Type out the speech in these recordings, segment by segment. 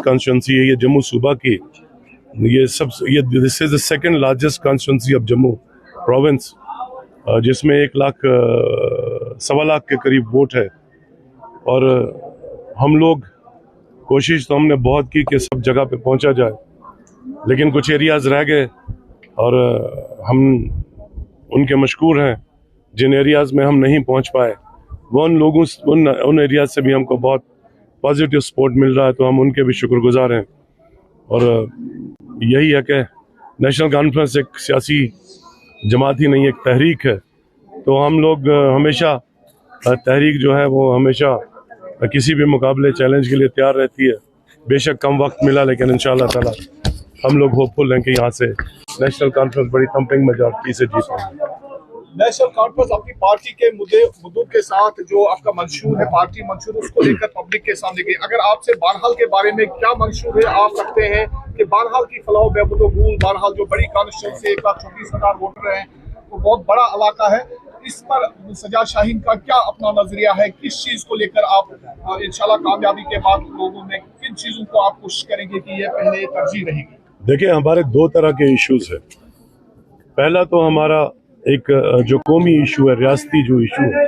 Constituency है ये जम्मू सूबा की। ये this is the second largest constituency of Jammu province, जिसमें 1 लाख 1.25 लाख के करीब वोट है। और हम लोग कोशिश तो हमने बहुत की कि सब जगह पे पहुंचा जाए, लेकिन कुछ एरियाज रह गए और हम उनके मशकूर हैं। जिन एरियाज में हम नहीं पहुंच पाए वो उन एरियाज से भी हमको बहुत पॉजिटिव सपोर्ट मिल रहा है, तो हम उनके भी शुक्रगुजार हैं। और यही है कि नेशनल कॉन्फ्रेंस एक सियासी जमात ही नहीं, एक तहरीक है। तो हम लोग हमेशा तहरीक जो है वो हमेशा किसी भी मुकाबले चैलेंज के लिए तैयार रहती है। बेशक कम वक्त मिला, लेकिन इंशाअल्लाह ताला हम लोग होपफुल हैं कि यहाँ से नेशनल कॉन्फ्रेंस बड़ी थम्पिंग मेजॉरिटी से जीतेंगे। नेशनल कॉन्फ्रेंस अपनी पार्टी के मुद्दों के साथ जो आपका मंशूर है, पार्टी मंशूर, उसको लेकर पब्लिक के सामने गई। अगर आपसे बहरहाल के बारे में क्या मंशूर है, आप रखते हैं कि बहरहाल की फलाह बहबूद, बहरहाल जो बड़ी कॉन्स्टिट्यूंसी 1,34,000 वोटर हैं, वो बहुत बड़ा इलाका है, इस पर सजाद शाहीन का क्या अपना नजरिया है? किस चीज को लेकर आप इंशाल्लाह कामयाबी के बाद लोगों में किन चीजों को आप कोशिश करेंगे कि ये पहले तरजीह रहेगी? देखिए, हमारे 2 तरह के इश्यूज है। पहला तो हमारा एक जो कौमी इशू है, रियासती जो इशू है,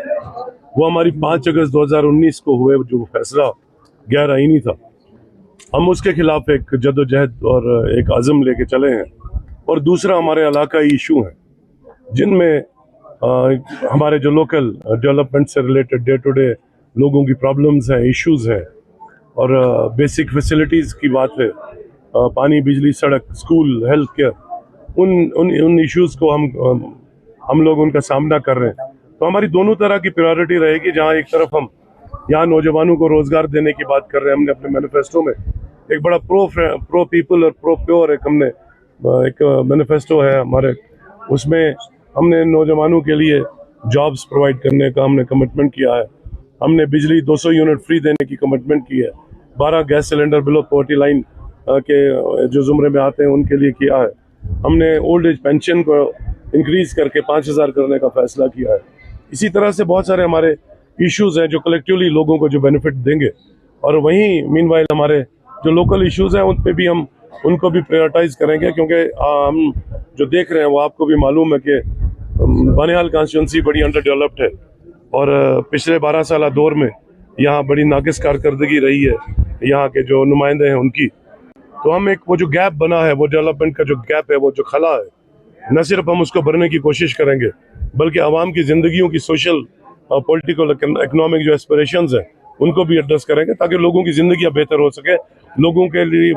वो हमारी 5 अगस्त 2019 को हुए जो फैसला गैर आईनी था, हम उसके खिलाफ एक जद्दोजहद और एक आज़म लेके चले हैं। और दूसरा हमारे इलाकाई इशू हैं, जिनमें हमारे जो लोकल डेवलपमेंट से रिलेटेड डे टू डे लोगों की प्रॉब्लम्स हैं, इश्यूज हैं, और बेसिक फैसिलिटीज़ की बात है, पानी, बिजली, सड़क, स्कूल, हेल्थ केयर, उन इश्यूज़ को हम लोग उनका सामना कर रहे हैं। तो हमारी दोनों तरह की प्रायोरिटी रहेगी। जहाँ एक तरफ हम यहाँ नौजवानों को रोज़गार देने की बात कर रहे हैं, हमने अपने मैनिफेस्टो में एक बड़ा प्रो पीपल और प्रो प्योर एक मैनिफेस्टो है हमारे, उसमें हमने नौजवानों के लिए जॉब्स प्रोवाइड करने का हमने कमिटमेंट किया है। हमने बिजली 200 यूनिट फ्री देने की कमिटमेंट की है। 12 gas cylinder below poverty line के जो जुमरे में आते हैं उनके लिए किया है। हमने ओल्ड एज पेंशन को इंक्रीज करके 5,000 करने का फैसला किया है। इसी तरह से बहुत सारे हमारे इश्यूज हैं जो कलेक्टिवली लोगों को जो बेनिफिट देंगे। और वहीं मीनवाइल हमारे जो लोकल इश्यूज हैं उन पे भी हम उनको भी प्रायोरिटाइज करेंगे, क्योंकि हम जो देख रहे हैं वो आपको भी मालूम है कि बनिहाल कॉन्स्टिट्यूंसी बड़ी अंडर डेवलप्ड है और पिछले 12 साल दौर में यहाँ बड़ी नाकिस कारकर्दगी रही है यहाँ के जो नुमाइंदे हैं उनकी। तो हम एक वो जो गैप बना है, वो डेवलपमेंट का जो गैप है, वो जो खला है, न सिर्फ हम उसको भरने की कोशिश करेंगे, बल्कि आवाम की जिंदगियों की सोशल और पॉलिटिकल इकोनॉमिक जो एस्पिरेशंस हैं उनको भी एड्रेस करेंगे, ताकि लोगों की जिंदगी बेहतर हो सके, लोगों के लिए